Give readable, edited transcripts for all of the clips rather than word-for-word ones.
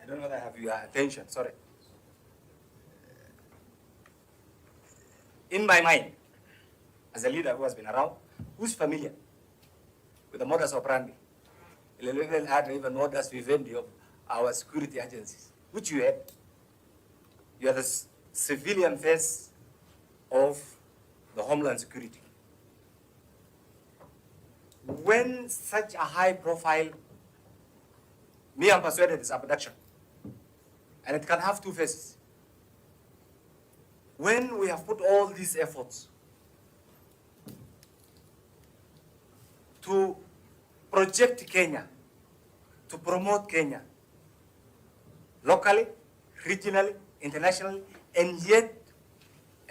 don't know whether I have your attention, sorry. In my mind, as a leader who has been around, who's familiar with the modus operandi, even modus vivendi of our security agencies, which you have. You are the civilian face of the Homeland Security. When such a high profile, me I'm persuaded is abduction, and it can have two faces. When we have put all these efforts to project Kenya, to promote Kenya, locally, regionally, internationally, and yet,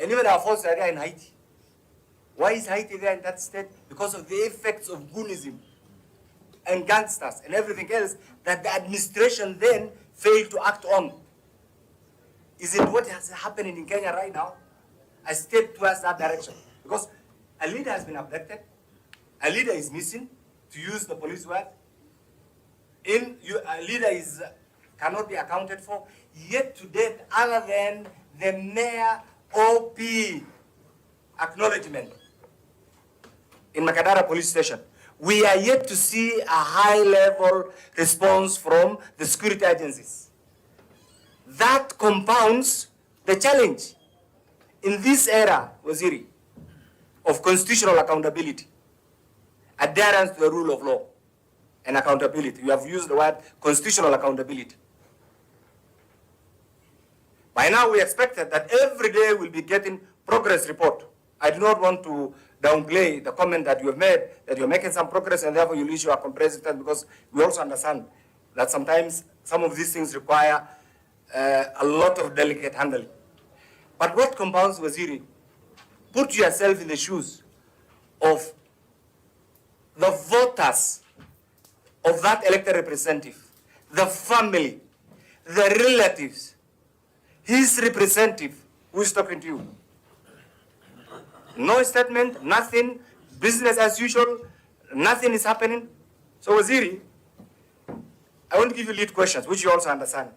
and even our forces are there in Haiti. Why is Haiti there in that state? Because of the effects of goonism and gangsters and everything else that the administration then failed to act on. Is it what is happening in Kenya right now? A step towards that direction. Because a leader has been abducted, a leader is missing, to use the police word. A leader cannot be accounted for, yet to date, other than the mere OP acknowledgement in Makadara police station, we are yet to see a high-level response from the security agencies. That compounds the challenge in this era, Waziri, of constitutional accountability, adherence to the rule of law, and accountability. You have used the word constitutional accountability. By now, we expected that every day we'll be getting progress report. I do not want to downplay the comment that you have made, that you're making some progress and therefore you'll issue a comprehensive test, because we also understand that sometimes some of these things require a lot of delicate handling. But what compounds, Waziri, put yourself in the shoes of the voters of that elected representative, the family, the relatives, his representative who is talking to you. No statement, nothing, business as usual, nothing is happening. So Waziri, I want to give you lead questions, which you also understand.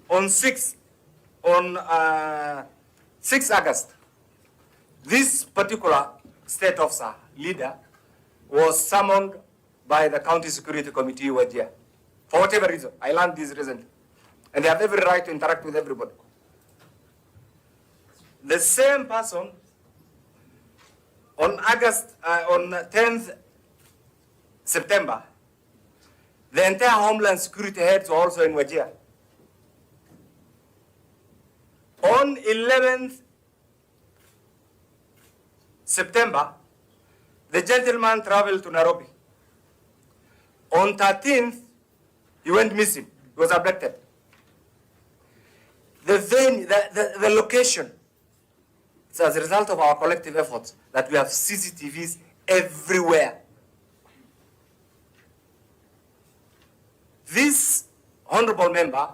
On 6 August, this particular state officer, leader, was summoned by the County Security Committee Wajir. For whatever reason, I learned this recently. And they have every right to interact with everybody. The same person, on 10th September, the entire Homeland Security heads were also in Wajir. On 11th September, the gentleman traveled to Nairobi. On 13th, he went missing. He was abducted. The venue, the location, it's as a result of our collective efforts that we have CCTVs everywhere. This honorable member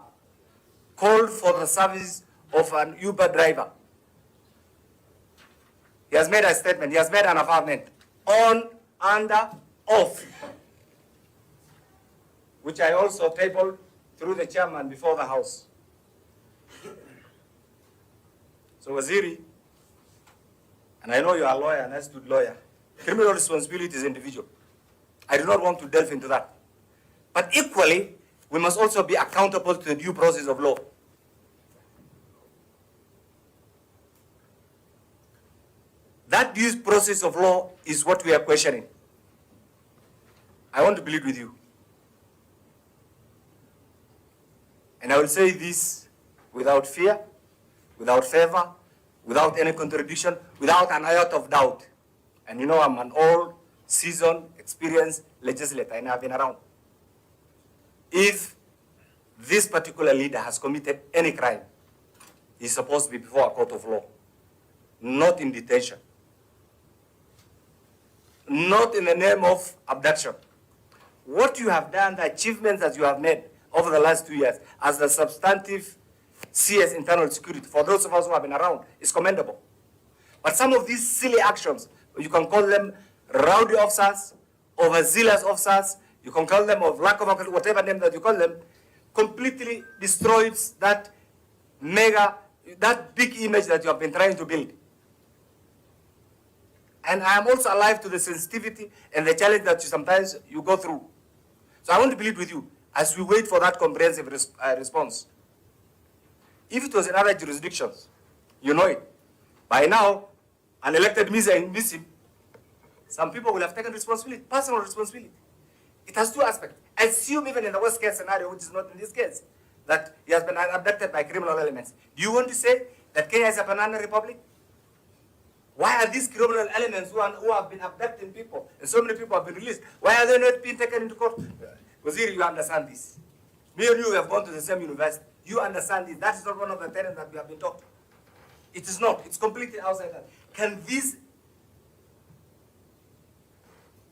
called for the service of an Uber driver. He has made a statement, he has made an affirmation, on, under, off, which I also tabled through the chairman before the House. So Waziri, and I know you are a lawyer, an astute lawyer, criminal responsibility is individual. I do not want to delve into that. But equally, we must also be accountable to the due process of law. That due process of law is what we are questioning. I want to plead with you. And I will say this without fear, without favor, without any contradiction, without an iota of doubt. And you know I'm an old, seasoned, experienced legislator and I've been around. If this particular leader has committed any crime, he's supposed to be before a court of law, not in detention, not in the name of abduction. What you have done, the achievements that you have made over the last 2 years as the substantive CS internal security, for those of us who have been around, is commendable. But some of these silly actions, you can call them rowdy officers, overzealous officers, you can call them of lack of whatever name that you call them, completely destroys that big image that you have been trying to build. And I am also alive to the sensitivity and the challenge that sometimes you go through. So I want to plead with you as we wait for that comprehensive response. If it was in other jurisdictions, you know it. By now, an elected missing, some people will have taken responsibility, personal responsibility. It has two aspects. Assume even in the worst case scenario, which is not in this case, that he has been abducted by criminal elements. Do you want to say that Kenya is a banana republic? Why are these criminal elements who have been abducting people, and so many people have been released, why are they not being taken into court? Waziri, you understand this. Me and you have gone to the same university. You understand this. That is not one of the tenets that we have been taught. It is not. It's completely outside that. Can this,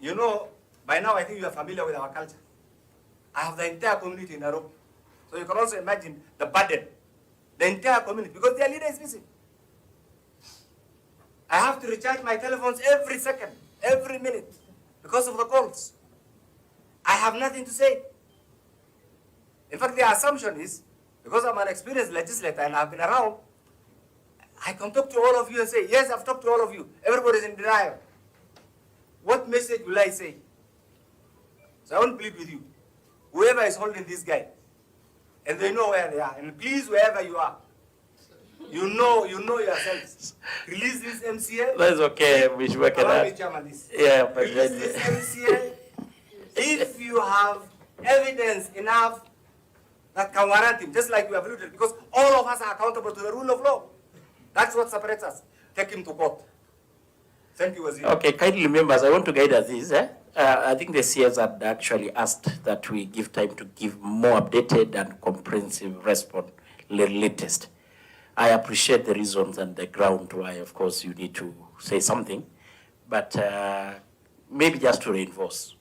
you know, by now I think you are familiar with our culture. I have the entire community in Nairobi. So you can also imagine the burden, the entire community, because their leader is missing. I have to recharge my telephones every second, every minute, because of the calls. I have nothing to say. In fact, the assumption is, because I'm an experienced legislator and I've been around, I can talk to all of you and say, yes, I've talked to all of you. Everybody's in denial. What message will I say? So I want to plead with you. Whoever is holding this guy, and they know where they are, and please, wherever you are, you know yourselves. Release this MCA. That's okay, we should work it out. Yeah, but release this MCA. If you have evidence enough that can warrant him, just like we have alluded, because all of us are accountable to the rule of law. That's what separates us. Take him to court. Thank you, Wazir. Okay, kindly members, I want to guide us this. I think the CS had actually asked that we give time to give more updated and comprehensive response, latest. I appreciate the reasons and the ground why, of course, you need to say something, but maybe just to reinforce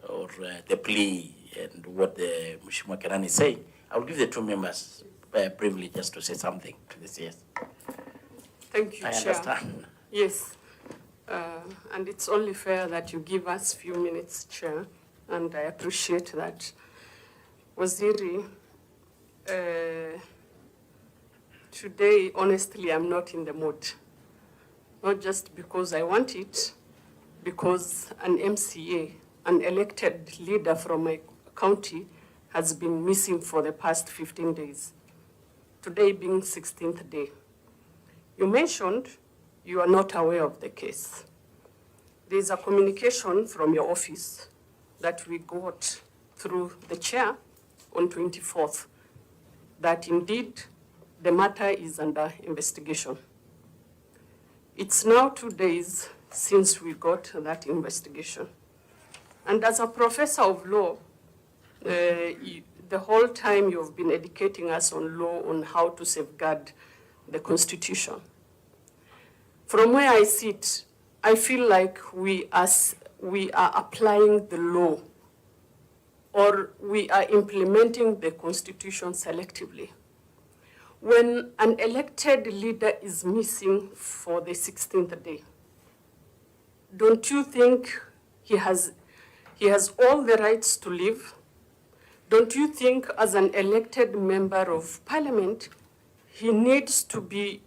or the plea and what the Mheshimiwa Keynan is saying, I will give the two members briefly just to say something to the CS. Thank you, Chair. I understand. Yes, and it's only fair that you give us a few minutes, Chair, and I appreciate that. Waziri, today, honestly, I'm not in the mood. Not just because I want it, because an MCA, an elected leader from my county, has been missing for the past 15 days. Today being 16th day. You mentioned you are not aware of the case. There's a communication from your office that we got through the chair on 24th, that indeed the matter is under investigation. It's now 2 days since we got that investigation. And as a professor of law, the whole time you've been educating us on law, on how to safeguard the Constitution. From where I sit, I feel like we are applying the law, or we are implementing the Constitution selectively. When an elected leader is missing for the 16th day, don't you think he has all the rights to live? Don't you think as an elected member of parliament, he needs to be,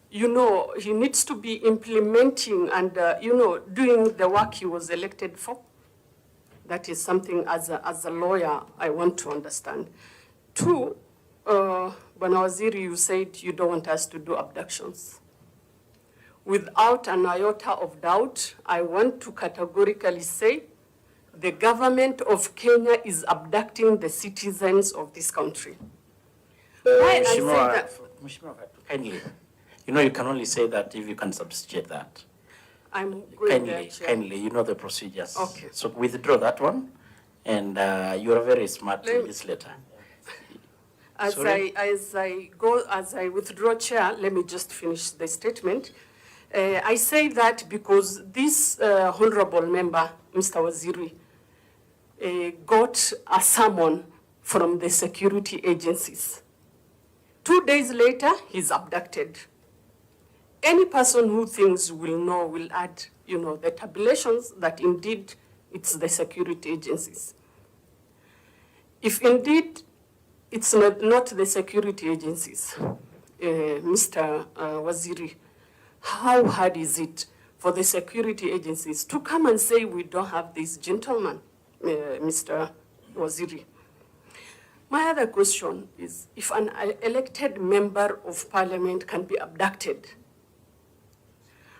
he needs to be implementing and, doing the work he was elected for? That is something as a lawyer I want to understand. Two, Bwana Waziri, you said you don't want us to do abductions. Without an iota of doubt, I want to categorically say the government of Kenya is abducting the citizens of this country. Why I say that? Kindly, you can only say that if you can substantiate that. I'm going there, Chair. Kindly, you know the procedures. Okay. So withdraw that one, and you are very smart in this letter. As I withdraw, Chair, let me just finish the statement. I say that because this honorable member, Mr. Waziri, got a summon from the security agencies. 2 days later, he's abducted. Any person who thinks will add, the tabulations that indeed it's the security agencies. If indeed it's not the security agencies. Mr. Waziri, how hard is it for the security agencies to come and say we don't have this gentleman, Mr. Waziri? My other question is, if an elected member of parliament can be abducted,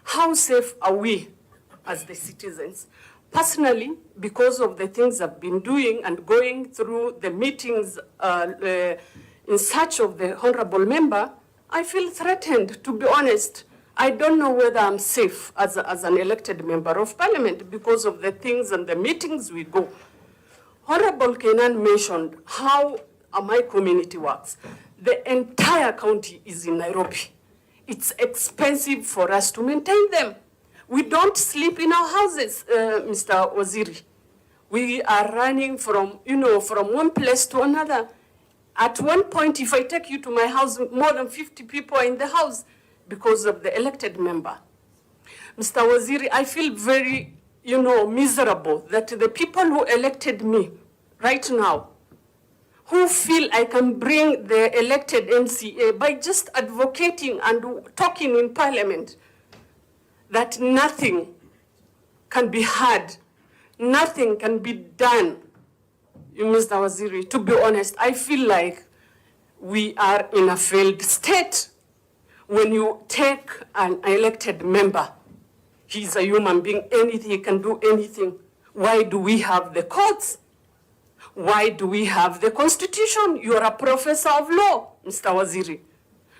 how safe are we as the citizens? Personally, because of the things I've been doing and going through the meetings in search of the honorable member, I feel threatened, to be honest. I don't know whether I'm safe as an elected member of parliament because of the things and the meetings we go. Honorable Keynan mentioned how my community works. The entire county is in Nairobi. It's expensive for us to maintain them. We don't sleep in our houses, Mr. Waziri. We are running from one place to another. At one point, if I take you to my house, more than 50 people are in the house because of the elected member. Mr. Waziri, I feel very, miserable that the people who elected me right now, who feel I can bring the elected MCA by just advocating and talking in parliament, that nothing can be heard, nothing can be done. Mr. Waziri, to be honest, I feel like we are in a failed state. When you take an elected member, he's a human being, he can do anything. Why do we have the courts? Why do we have the Constitution? You're a professor of law, Mr. Waziri.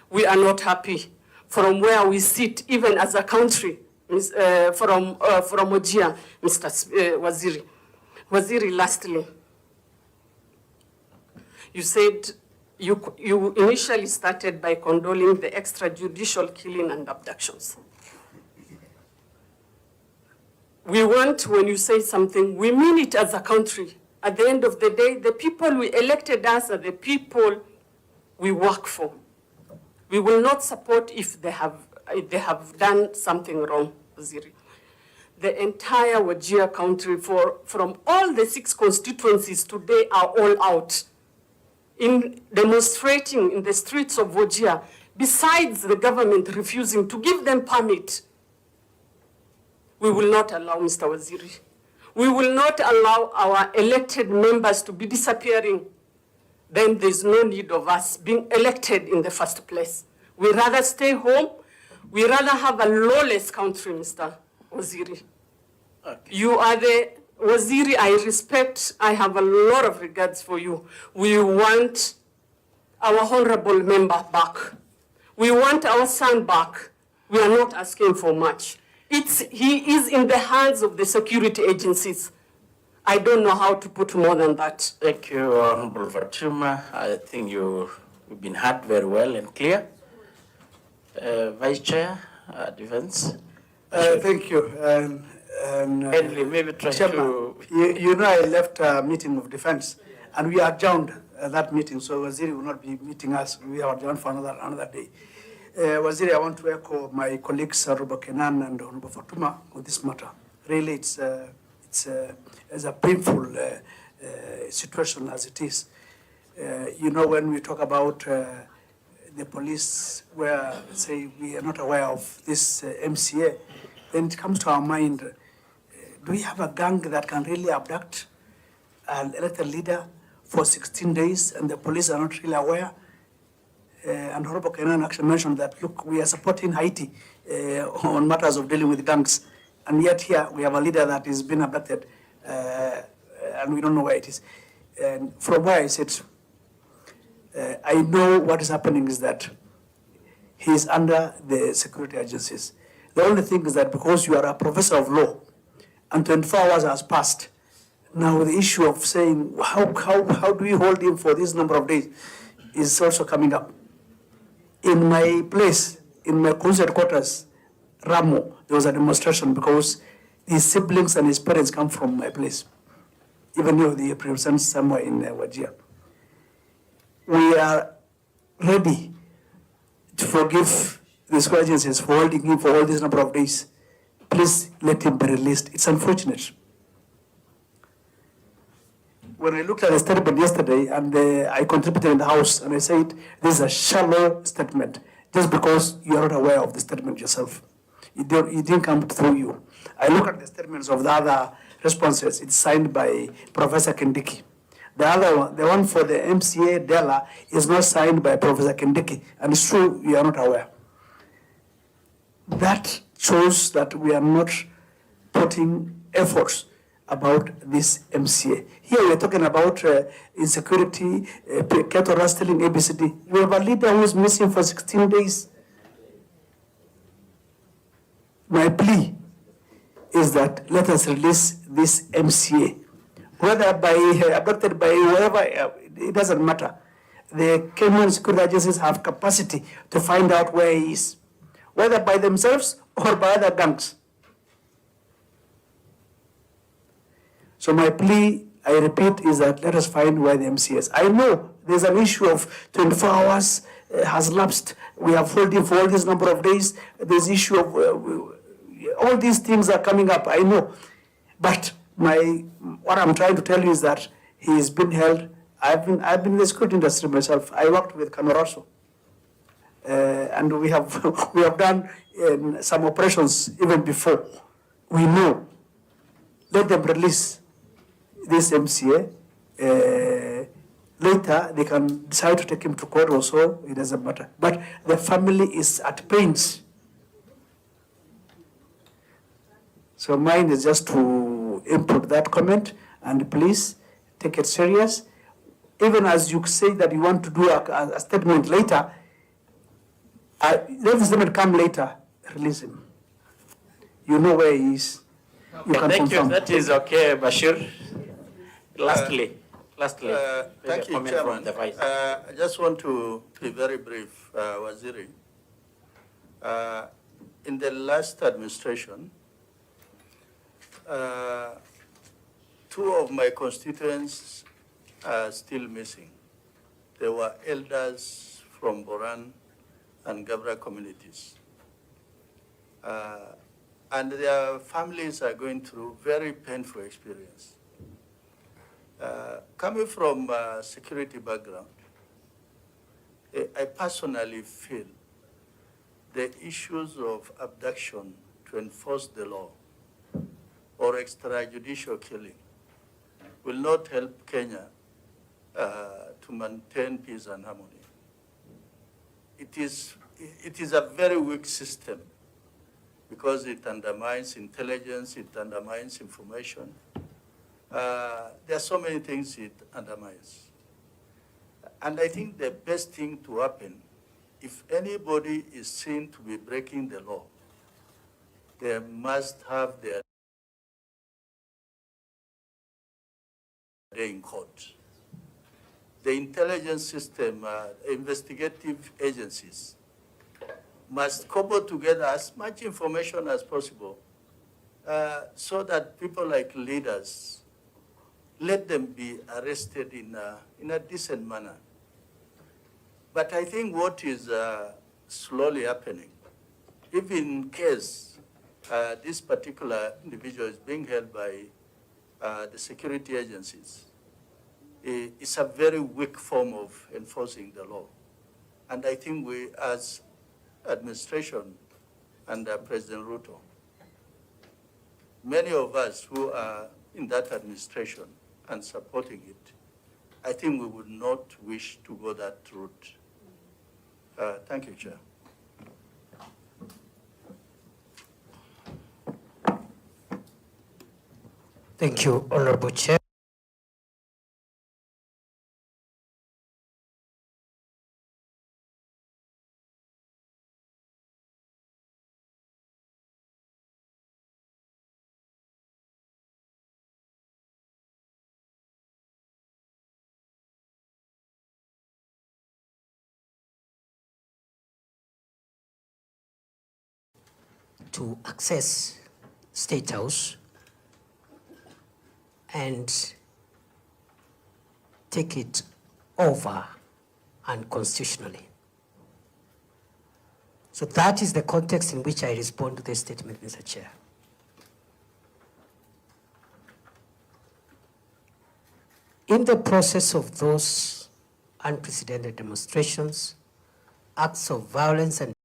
We are not happy from where we sit, even as a country, from Wajir, Mr. Waziri. Waziri, lastly, you said you initially started by condoning the extrajudicial killing and abductions. We want, when you say something, we mean it as a country. At the end of the day, the people we elected us are the people we work for. We will not support if they have done something wrong, Waziri. The entire Wajir country, from all the 6 constituencies today, are all out in demonstrating in the streets of Wajir, besides the government refusing to give them permit. We will not allow, Mr. Waziri. We will not allow our elected members to be disappearing. Then there's no need of us being elected in the first place. We rather stay home. We rather have a lawless country, Mr. Waziri. Okay. You are the Waziri I respect. I have a lot of regards for you. We want our honorable member back. We want our son back. We are not asking for much. He is in the hands of the security agencies. I don't know how to put more than that. Thank you, Honorable Fatuma. I think you've been heard very well and clear. Vice Chair, Defense. Thank you. Henry, maybe try Chairman, to... I left a meeting of Defense, and we adjourned that meeting, so Waziri will not be meeting us. We are adjourned for another day. Waziri, I want to echo my colleagues, Honorable Keynan and Honorable Fatuma, on this matter. Really, it's a painful situation as it is. When we talk about the police, where say we are not aware of this MCA, then it comes to our mind, do we have a gang that can really abduct an elected leader for 16 days and the police are not really aware? And Honorable Keynan actually mentioned that, look, we are supporting Haiti on matters of dealing with gangs, and yet here we have a leader that is being abducted, and we don't know where it is. And from where I sit, I know what is happening is that he is under the security agencies. The only thing is that because you are a professor of law, and 24 hours has passed, now the issue of saying how do we hold him for this number of days is also coming up. In my place, in my concert quarters, Ramo, there was a demonstration because his siblings and his parents come from my place, even though they represent somewhere in Wajir. We are ready to forgive the school agencies for holding him for all this number of days. Please let him be released. It's unfortunate. when I looked at the statement yesterday and I contributed in the House and I said, this is a shallow statement, just because you are not aware of the statement yourself. It didn't come through you. I look at the statements of the other responses. It's signed by Professor Kindiki. The other one, the one for the MCA Della, is not signed by Professor Kindiki, and it's true you are not aware. That shows that we are not putting efforts about this MCA. Here we are talking about insecurity, cattle rustling, ABCD. We have a leader who is missing for 16 days. My plea is that let us release this MCA. Whether by abducted by whoever, it doesn't matter. The Kenyan security agencies have capacity to find out where he is, whether by themselves or by other gangs. So my plea, I repeat, is that let us find where the MCA is. I know there's an issue of 24 hours has lapsed. We have held him for all this number of days. There's issue of all these things are coming up. I know, but what I'm trying to tell you is that he is being held. I've been in the security industry myself. I worked with Camaraso, and we have done some operations even before. We know. Let them release this MCA. Later, they can decide to take him to court or so, it doesn't matter. But the family is at pains. So mine is just to input that comment, and please take it serious. Even as you say that you want to do a statement later, let the statement come later, release him. You know where he is. Okay, thank you. That is okay, Bashir. Lastly, thank you, Chairman. I just want to be very brief, Waziri. In the last administration, 2 of my constituents are still missing. They were elders from Boran and Gabra communities. And their families are going through very painful experience. Coming from a security background, I personally feel the issues of abduction to enforce the law or extrajudicial killing will not help Kenya to maintain peace and harmony. It is a very weak system because it undermines intelligence, it undermines information. There are so many things it undermines. And I think the best thing to happen, if anybody is seen to be breaking the law, they must have their day in court. The intelligence system, investigative agencies must cobble together as much information as possible so that people like leaders, let them be arrested in a decent manner. But I think what is slowly happening, if in case this particular individual is being held by the security agencies, it's a very weak form of enforcing the law. And I think we, as administration under President Ruto, many of us who are in that administration and supporting it, I think we would not wish to go that route. Thank you, Chair. Thank you, Honorable Chair. To access State House and take it over unconstitutionally. So that is the context in which I respond to this statement, Mr. Chair. In the process of those unprecedented demonstrations, acts of violence and